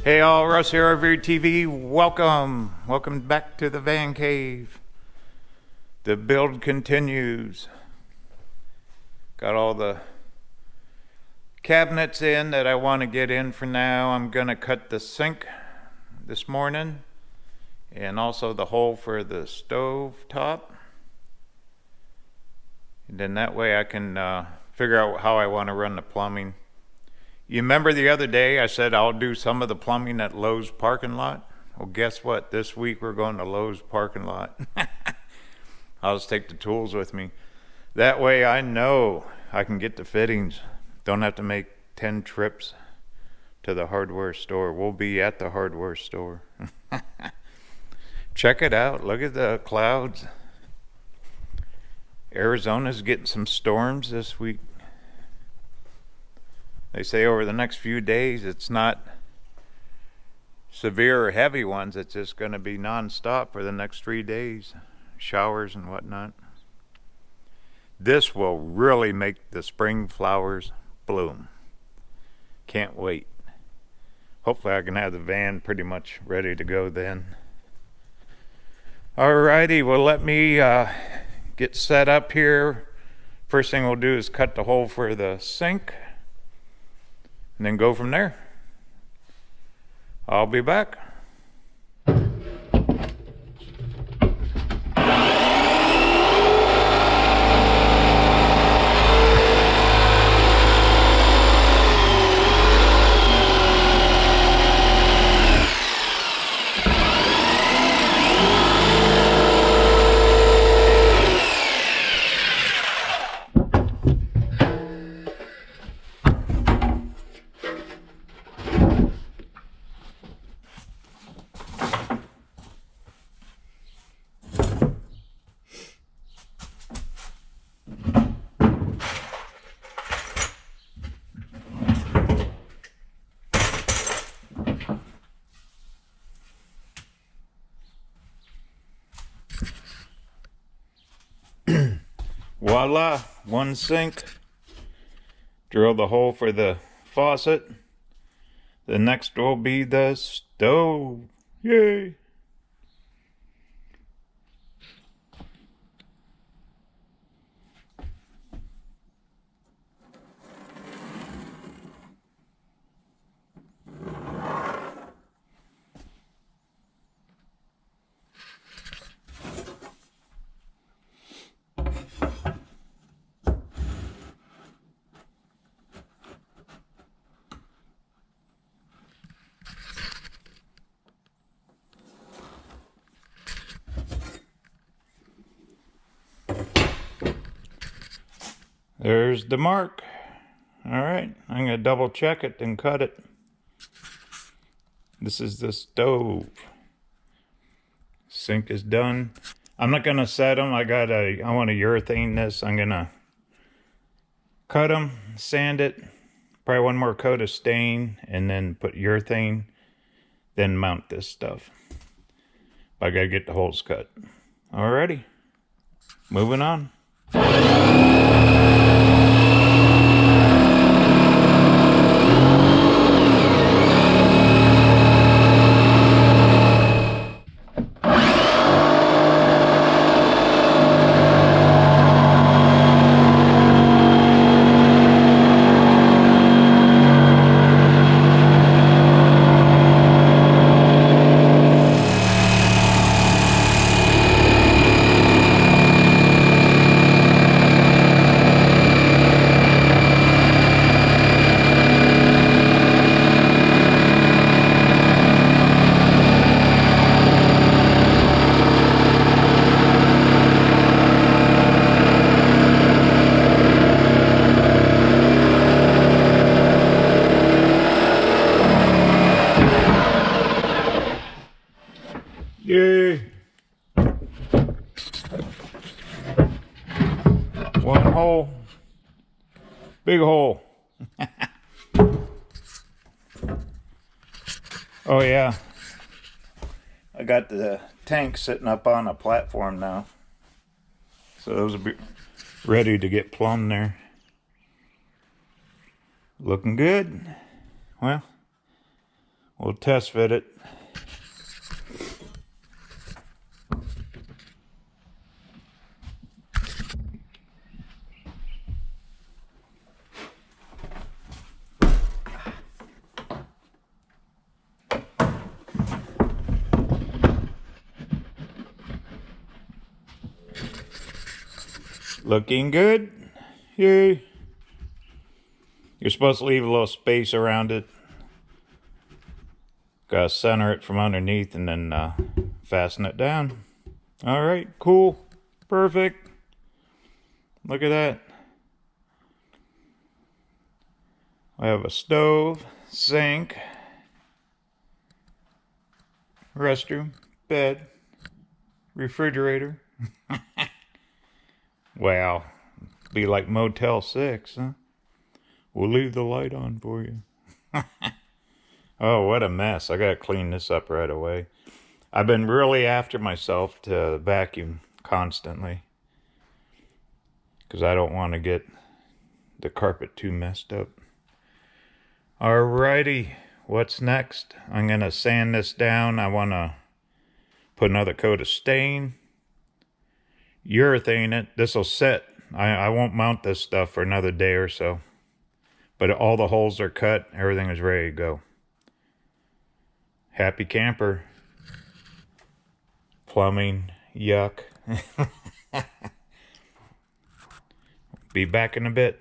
Hey all, Russ here, RVerTV. Welcome back to the van cave. The build continues. Got all the cabinets in that I want to get in for now. I'm gonna cut the sink this morning and also the hole for the stove top. And then that way I can figure out how I want to run the plumbing. You remember the other day I said I'll do some of the plumbing at Lowe's parking lot? Well, guess what? This week we're going to Lowe's parking lot. I'll just take the tools with me. That way I know I can get the fittings. Don't have to make 10 trips to the hardware store. We'll be at the hardware store. Check it out. Look at the clouds. Arizona's getting some storms this week. They say over the next few days it's not severe or heavy ones. It's just going to be non-stop for the next 3 days. Showers and whatnot. This will really make the spring flowers bloom. Can't wait. Hopefully I can have the van pretty much ready to go then. Alrighty, well let me get set up here. First thing we'll do is cut the hole for the sink. And then go from there. I'll be back. Voila, one sink. Drill the hole for the faucet. The next will be the stove. Yay! There's the mark. Alright, I'm going to double check it and cut it. This is the stove. Sink is done. I'm not going to set them. I want to urethane this. I'm going to cut them, sand it, probably one more coat of stain, and then put urethane, then mount this stuff. I got to get the holes cut. Alrighty, moving on. Yay! One hole. Big hole. Oh yeah. I got the tank sitting up on a platform now. So those will be ready to get plumbed there. Looking good. Well, We'll test fit it. Looking good. Yay. You're supposed to leave a little space around it. Gotta center it from underneath and then fasten it down. All right, cool, perfect. Look at that. I have a stove, sink, restroom, bed, refrigerator. Wow, be like Motel 6, huh? We'll leave the light on for you. Oh, what a mess. I gotta clean this up right away. I've been really after myself to vacuum constantly, because I don't want to get the carpet too messed up. Alrighty, what's next? I'm gonna sand this down. I want to put another coat of stain, urethane it. This will set. I won't mount this stuff for another day or so, but all the holes are cut. Everything is ready to go. Happy camper. Plumbing, yuck. Be back in a bit.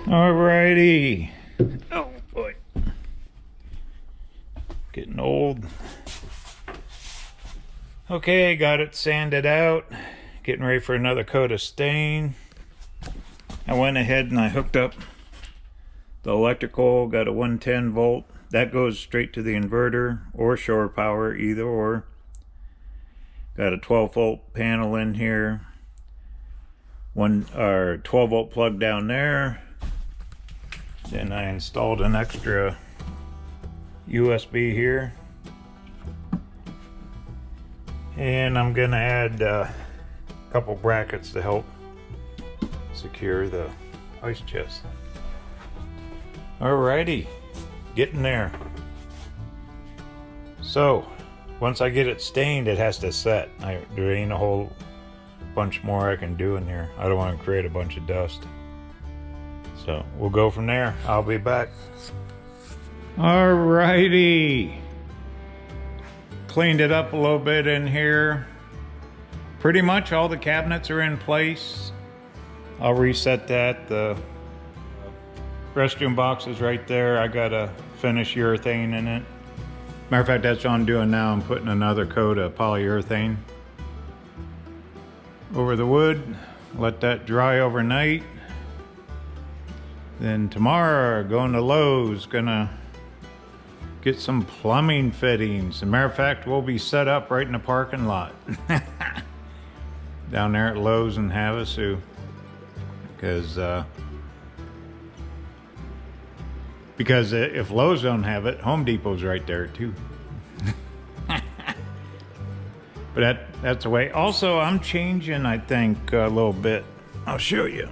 Alrighty. Oh boy. Getting old. Okay, got it sanded out. Getting ready for another coat of stain. I went ahead and I hooked up the electrical, got a 110 volt. That goes straight to the inverter or shore power, either or. Got a 12 volt panel in here. 12 volt plug down there. Then I installed an extra USB here. And I'm gonna add a couple brackets to help secure the ice chest. Alrighty, getting there. So, once I get it stained, it has to set. There ain't a whole bunch more I can do in here. I don't want to create a bunch of dust. So we'll go from there. I'll be back. Alrighty. Cleaned it up a little bit in here. Pretty much all the cabinets are in place. I'll reset that. The restroom box is right there. I got a finish urethane in it. Matter of fact, that's what I'm doing now. I'm putting another coat of polyurethane over the wood. Let that dry overnight. Then tomorrow, going to Lowe's, gonna get some plumbing fittings. As a matter of fact, we'll be set up right in the parking lot. Down there at Lowe's in Havasu. Because if Lowe's don't have it, Home Depot's right there too. But that's the way. Also, I'm changing, I think, a little bit. I'll show you.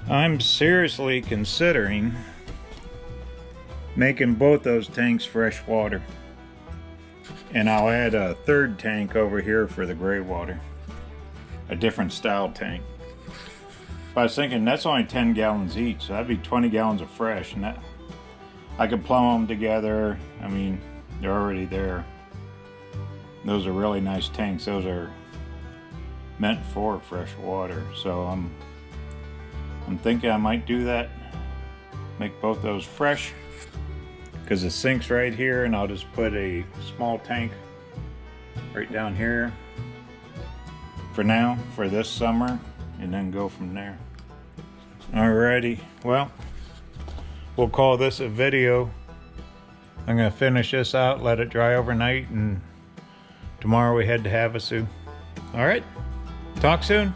I'm seriously considering making both those tanks fresh water. And I'll add a third tank over here for the gray water. A different style tank. But I was thinking that's only 10 gallons each, so that'd be 20 gallons of fresh. And that I could plumb them together. I mean, they're already there. Those are really nice tanks. Those are meant for fresh water. So I'm thinking I might do that. Make both those fresh. Because the sink's right here, and I'll just put a small tank right down here. for now, for this summer, and then go from there. Alrighty, well, we'll call this a video. I'm gonna finish this out, let it dry overnight, and tomorrow we head to Havasu. All right, talk soon.